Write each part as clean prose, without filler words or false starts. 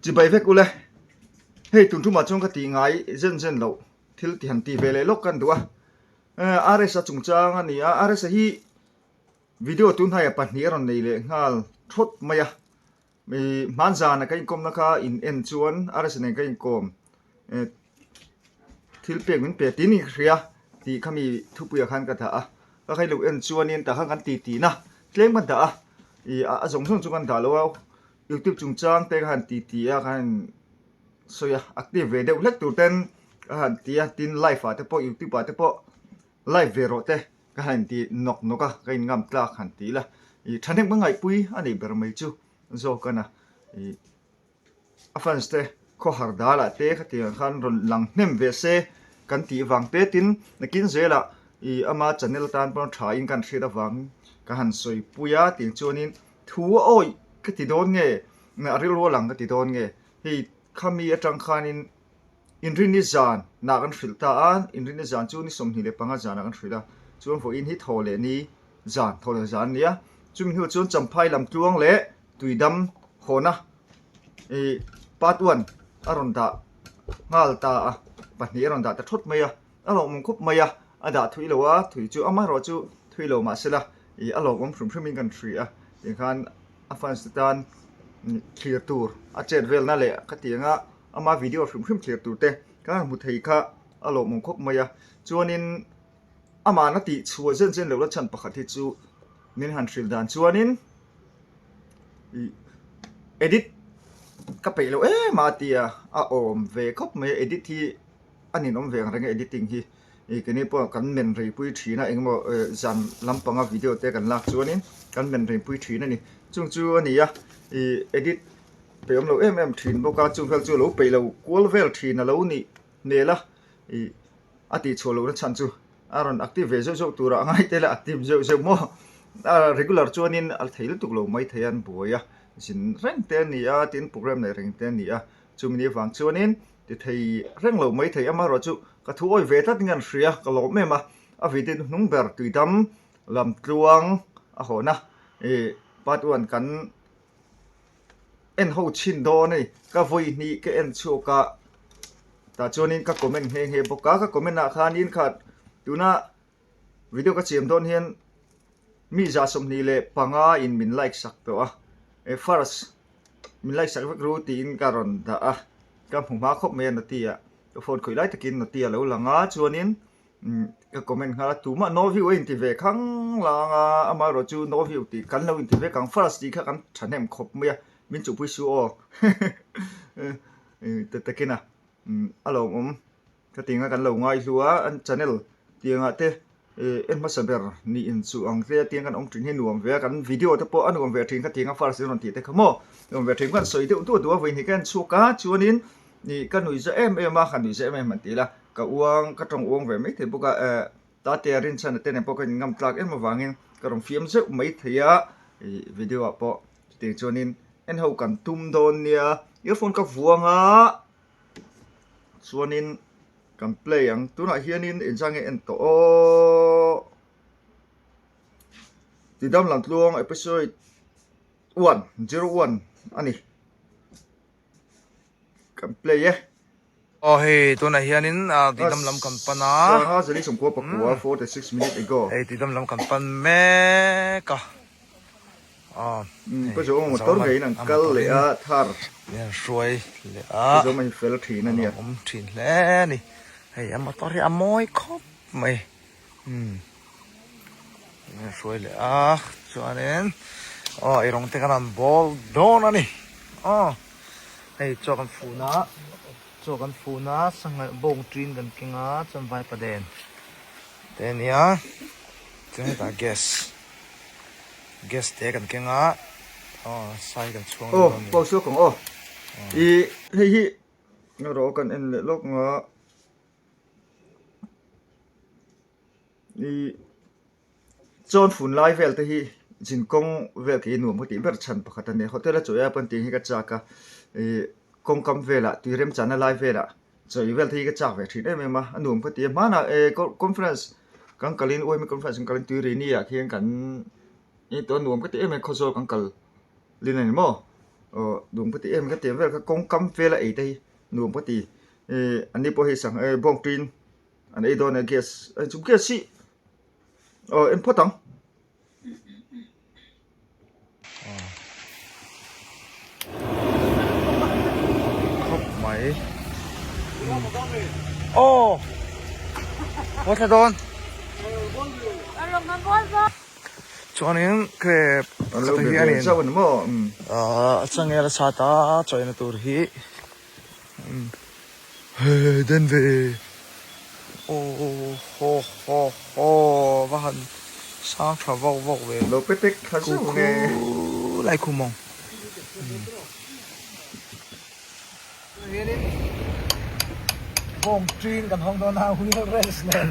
chỉ bay về cú lệ hey tụi chúng mà trong cái tiếng ngay dân lâu thiếu tiền tỷ về lấy lốc cần đua RS chung trang anh à RS hi video tụi hay bạn nhớ rồi này lệ ngal thốt mày à mi man ra na cái com na ka in chuan RS này cái com thiếu tiền mình tiền tín kia thì kami thu bùi khăn cái thà cái cái lúc in chuan in ta khăn tí na lên mình ta giống chung kan ta lo YouTube chung trang te han tí kan soya active về đâu lek tu ten han tia tin live te po YouTube te po live về rồi te han ti nok noka cái ngam tla han ti la than heng bangai pui ani ber mai chu zo kana afans te ko har da la te ka ti khan ron lang nem ve se kan ti wang te tin nakin zela ama channel tan pon tha in kan thira wang ka han soi puya ting chuanin thu oi ka ti don nge na ril ro lang ka ti don nge hi khami atang khanin inrinizan na kan filta an inrinizan chu ni som hi le panga jana kan frida chuan fo in hi thole ni thole zan nia chumi hu chuan champhai lam tuang le tuidam hona part 1 aron da ngal ta pahni aron da ta thot maya alo mong khup maya ada thui lowa thui chu ama ro chu thui lo ma sela alo om from kan free in khan Afghanistan clear tour a chet vel na le ka tianga ama video from clear tour te ka mu thei kha alo mong khop maya chuanin ama na ti chua zen lo la chan pakhat hi chu min han thil dan chuanin edit ka pe lo ma tia a om ve khop me edit hi anin om ve rang editing hi cái này po kan men rei pui thi na engmo zan lampanga video te kan lak chuanin kan men rei pui thi na ni chung chu ani ya edit pe om lo thin bo ka chung fel chu lo pe lo kwal vel thi na lo ni ne la ati cholo na chan chu aron active zo tura ngai te la active zo mo regular chuanin al theil tuk lo mai theian boya sin reng te ni a tin program nei reng te ni a chumni wang chuanin ti thei reng lo mai thei ama ro chu ka thu oi ve tat ngan hria ka lo me ma a vidin nung ber tuidam lam tluang a hona part 1 kan en ho chin do nei ka voi ni ke en chu ka ta chuanin ka comment he boka ka comment na khanin khat tuna video ka chem don hian mi za som ni le panga in min like sak to first min like sak ru tin karon da ka phuma khop me na tia phone khoi lai takin na tia lo langa chuanin ka comment ha tu ma no view in ti ve khang langa ama ro chu no view ti kan lo in ti ve kang first ti kha kan thanem khop me min chu pui su o takina alo ka tinga kan lo ngai zuwa an channel tianga te en ma saber ni in chu ang te tiang kan ong trin he nuam ve kan video te po an nuam ve thin ka tinga first ron ti te khamo nuam ve thin kan soi te tu ve ni kan chu ka chuanin ni kan nui za ma khan nui za man ti la ka uang ka tong uang ve mai te buka ta te rin chan te ne po kan ngam tlak ma wangin ka rom fiam ze mai theya video po te chuanin en ho kan tum don nia earphone ka vuanga chuanin kan play ang tuna hianin in change en to tidam lam tluang episode 101 ani kan play hey tuna hianin tidam lam kan pana ha zali som ko pakua 46 minutes ago hey tidam lam kan pan me ka có chỗ motor gầy nằng kal le a thar ya suai le có chỗ mình fel thi na nia om thin le ni hey motor hi amoi khop mai ya suai le chuanen irong te kan ball don ani hey cho kan funa sang bong trin kan kinga cham vai pa den ten ya ten ta guess te kan kinga sai kan chuang bao số còn hi nó rõ cần en le lok nga John phun live vel te hi jin kong vel ki nuam hoti ber chan pakhat ne hotel a choya pan ting hi ka chaka kong kam vela tu rem chana live vela choi vel thi ka chak ve thin em ma anum ka ti mana conference kang kalin oi me conference kalin tu ri ni a khian kan to nuam ka ti em khosol kang kal lin ni mo đúng bát em cái tiền về cái công cắm về lại đây đúng bát anh đi bỏ sang bong tin anh ấy đó này guess chúng kia sĩ em phát tăng khóc máy ô what a don cho nên cái anh cái lâu gì về anh sao anh mà chẳng nghe là sao ta cho nên tôi hi đến về ô ho ho ho và hắn sang trà vào vào về lâu bết bết khá cú sao nghe lại cú mong bong train kan hong don ha wheel race này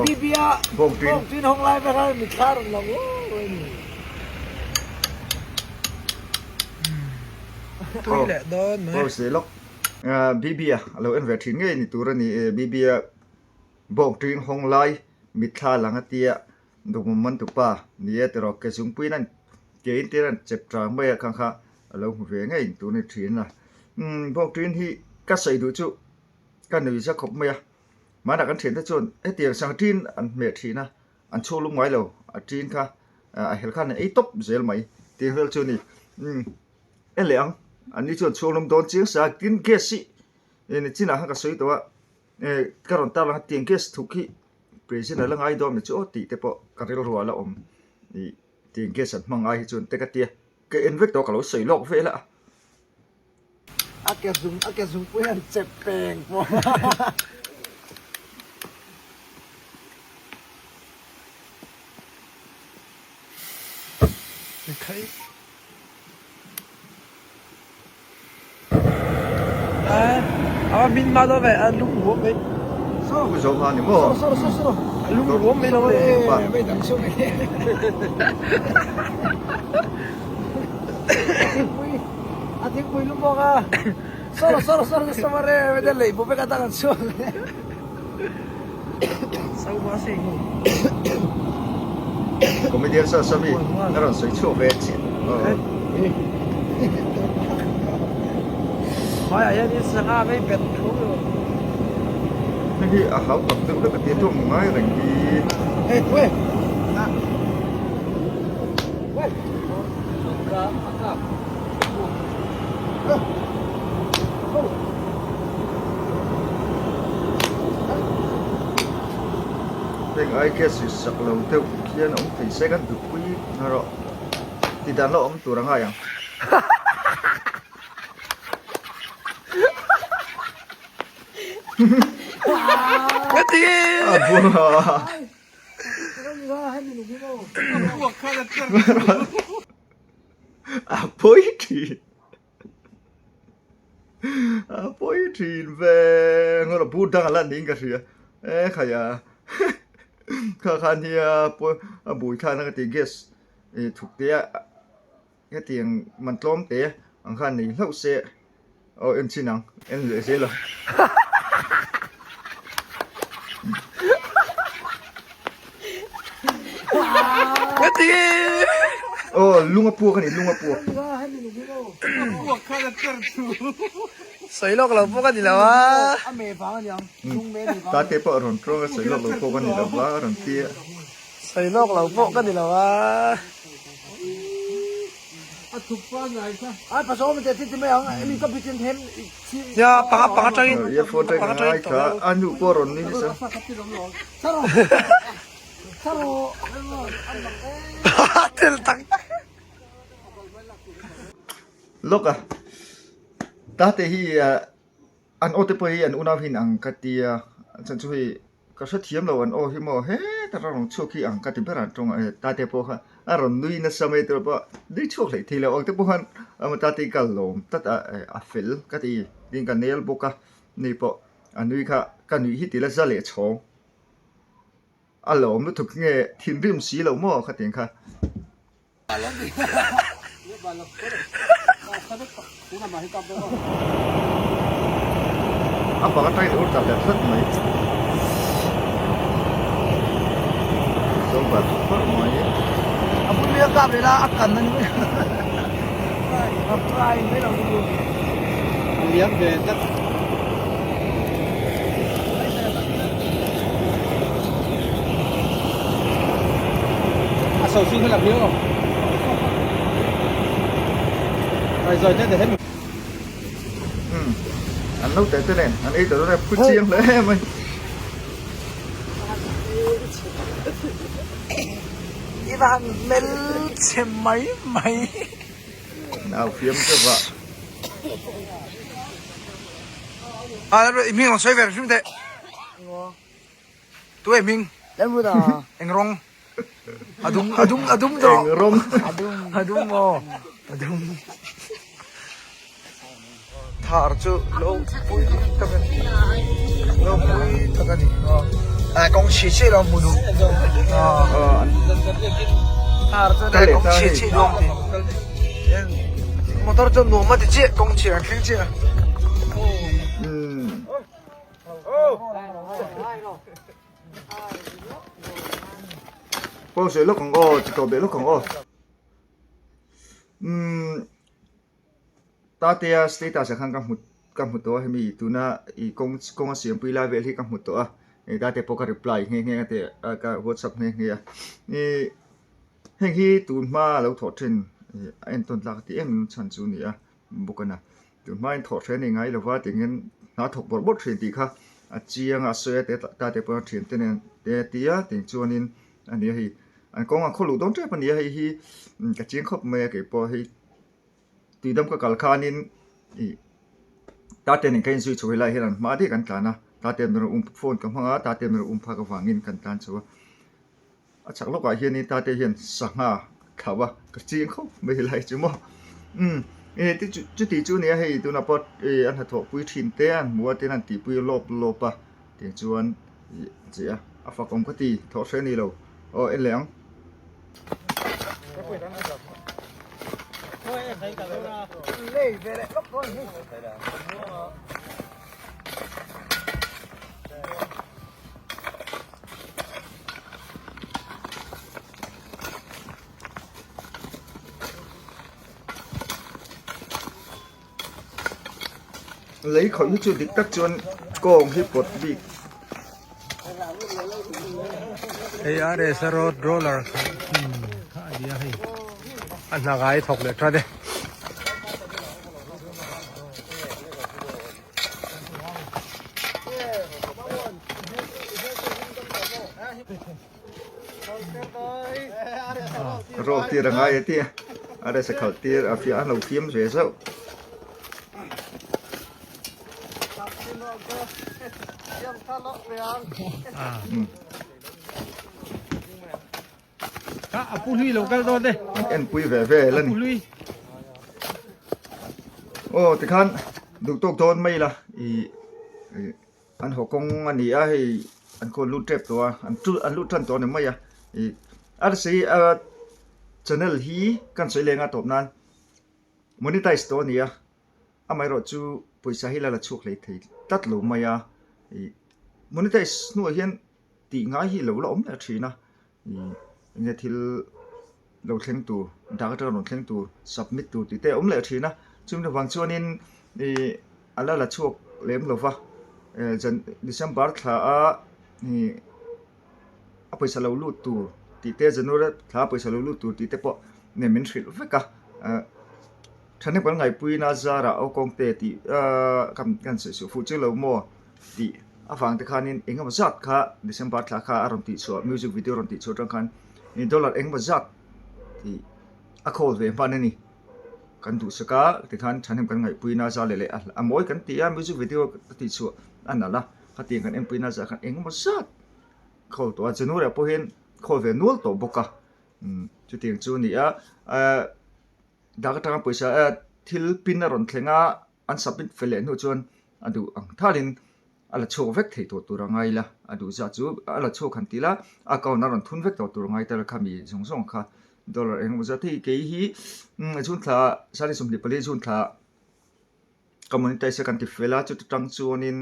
bibia bong tin bong train hong lai về ra mình khá rồi lòng tôi lại đón nữa sẽ lóc bibia lâu em về thính nghe ni tu ra ni bibia bong tin hong lai mit tha lang atia đúng man tu pa ni et ro ke sung pui nan ke in tiran chep tra mai khang kha lâu về ngay tu ni thín là bong tin hi ka sai du chu ka nui sa khop mai mà đã gắn thiện thế chôn ấy tiền sang tin anh mệt thì na anh chô lúc ngoài lâu tin kha hết khăn này ấy tóc dễ mấy tiền hơn chôn đi ấy lẽ anh đi chôn chô lúc đón chiếc sa tin kia sĩ nên chỉ là hàng cái suy đó cái còn ta là tiền kia thuộc khi president là ngay đó mình chỗ tỷ tế bộ cái đó rồi là thì tiền kia sản mang ai chôn tế cái tiền cái invest đó cả lối sấy lọc về là cái dùng quen chẹp bèn thấy mình mà đâu vậy anh lúc ngủ vậy sao cái dòng hàng này mà sao lúc ngủ mình đâu vậy mấy thằng số này anh tiếng quỳ lúc bao à sao sao mà re bây giờ lấy bố bé cái thằng số sao mà xí comedian sa sami naran soi chu ve chi hỏi ai đi sang à mấy bẹt thúนี่คือเขาตัดตัวแล้วก็ตีทุ่งไม้อะไรดี ê quê à quêเป็นไอ้แค่สิสักเราเท่าเขียนองค์ที่ใช้กันถูกปีนะหรอที่ด้านเราองค์ตัวรังไงยังcái gìบัวpoetry về ngồi là bút đăng là nín cái gì khaya khăn thì bùi khăn cái tiếng guess thuộc tiếng cái tiếng mình tóm tiếng anh khăn này lâu sẽ em xin năng em dễ dễ rồi cái gì lunga pua cái này lunga pua sấy lọc là pua cái gì đâu á ta tế bợ rộn trông sấy lọc là pua cái này là vá rộn tia sấy lọc là pua cái gì đâu á bà số mình tìm mấy ông mình có bị thêm ya bằng trái ya phone trái ngay cả anh nhủ pua rộn đi sao tel tắc lúc ta te hi an o te po hi an unaw hin ang katia chan chu hi ka sa thiam lo an o hi mo he ta rong chu khi ang ka ti beran tong ta te po ha a ron nui na samai to pa di chu hlei thi lo ang te po han am ta ti kal lom ta a fel ka ti ding ka nail boka ni po an nui kha ka nui hi ti la za le chong a lom lu thuk nge thin rim si lo mo kha ting kha apa kata itu tak dapat mai sobat permai apa ni yang kap le la akan na ni try mai lo du liếc về tất sầu sinh mới làm hiếu không rồi thế để hết anh nấu tới này anh ấy tới đây phút chiên lấy em ơi Ivan mel che mai mai nào phim cho vợ rồi mình xoay về chúng thế tôi mình em vừa đó anh rong đúng rồi người rong đúng rồi đúng thar chu lo pui ta ben lo pui ta kan con chi lo mu du thar chu dai con chi lo ti motor chu no ma ti chi con chi an chi bao giờ lúc còn ô chỉ cầu bé lúc còn ô ta tia state sẽ khang cam một tổ hay mi tu na i công xiêm pui la về thì cam một tổ ta tia poker reply nghe tia cái WhatsApp nghe hi tu ma lâu thọ trên anh tuần lạc thì em chăn chú nè bốc na tu ma anh thọ trên này ngay là vợ tiếng nó thuộc bột bột trên tí khác chiang soi ta tia poker trên tên tia tiếng chú nên anh ấy hi anh công anh khâu lụt đón trái bên này hi cái chiang khóc mẹ cái po hi tuy đâm có cả khăn nên ta tên cái duy trì lại hiện mà điกันตานะta tên mình phone cái hàng ta tên mình phá cái vàng inกันตาชัวchắc lúc ấy hiện ta tên hiện sáng khảo ba cái chiang khócไม่lại chứ mà tí chú này hay tôi nạp anh hạt thọ bùi thìn tên mua tên anh tí bùi lốp à tiếng chú anh gì phát công cái tí thọ xe này đâu anh lẻng lấy về đấy lúc thôi lấy khỏi những chuyện tắc chuan con hip bột bị ARS road roller dia hai anh là gái thọc lệ ra đây rồi tiền là ngay tiền ở đây sẽ khởi tiền ở phía đầu phim dễ sợ puli lo kal don de em quy về lên puli ô thì khăn đủ tốt thôn mày là anh học công anh ấy hay anh còn lút trẹpตัวanh lút chânตัวnày mày anh sẽ channel hi kan soi lenga top nan monetize to nia amai ro chu poisa hi la chuk le thei tat lo maya monetize nu hian ti nga hi lo om la thina nge thil lo thleng tu da ka ron thleng tu submit tu ti te om le thina chum na wang chuanin ala la chuk lem lova jan December tha a poisa lo lut tu ti te janura tha poisa lo lut tu ti te po ne min thil veka thane pal ngai pui na zara o kong te ti kam kan se su fu che lo mo ti awang te khanin engam zat kha December tha kha aron ti so music video ron ti so tang khan ni dollar engam zat ti a khol ve panani kan du saka te khan thane pal ngai pui na za le a moi kan ti a music video ti so anala khati kan em pui na za khan engam zat khol to janura po hen khol ve nual to boka chu tiang chu ni a da ka tang poisa thil pin na ron thlenga an submit fele no chuan adu ang thalin ala chho vek thei to turangai la adu za chu ala chho khan tila account na ron thun vek to turangai tar khami jong jong kha dollar eng mo za thei ke hi chun thla sari sum li pali chun thla community se kan ti fela chu tang chuanin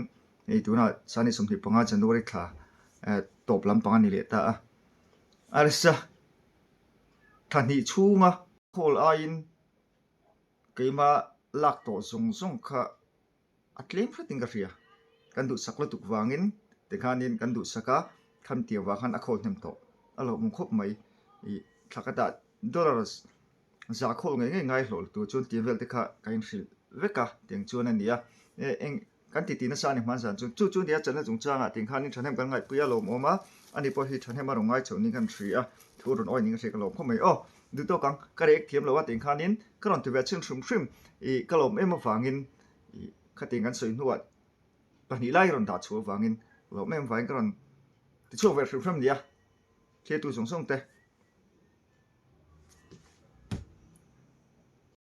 ei tuna sani sum li panga january thla top lam panga ni le ta arsa thằng hi chunga khol ain keima lak to zong zong kha atlem phrating ka ria kan du sakla tuk wangin tekhanin kan du saka kham tia wa khan akhol nem to alo mung khop mai I thakata dollars za khol ngai ngai hlol tu chun ti vel te kha kain hril veka tiang chuan ania eng kan ti na sa ni man san chu chu dia chana chung changa ting khanin thanem kan ngai puya lom oma ani po hi thanem aro ngai choni kan thria thu ron oi ning se ka lom khomai o du to kang karek thiam lo wa ting khanin karon tu ve chin shum shrim I kalom ema wangin I khating kan soi nuat pani lai ron da chu wangin lo mem wain karon ti chu ve shrim shrim dia ke tu song song te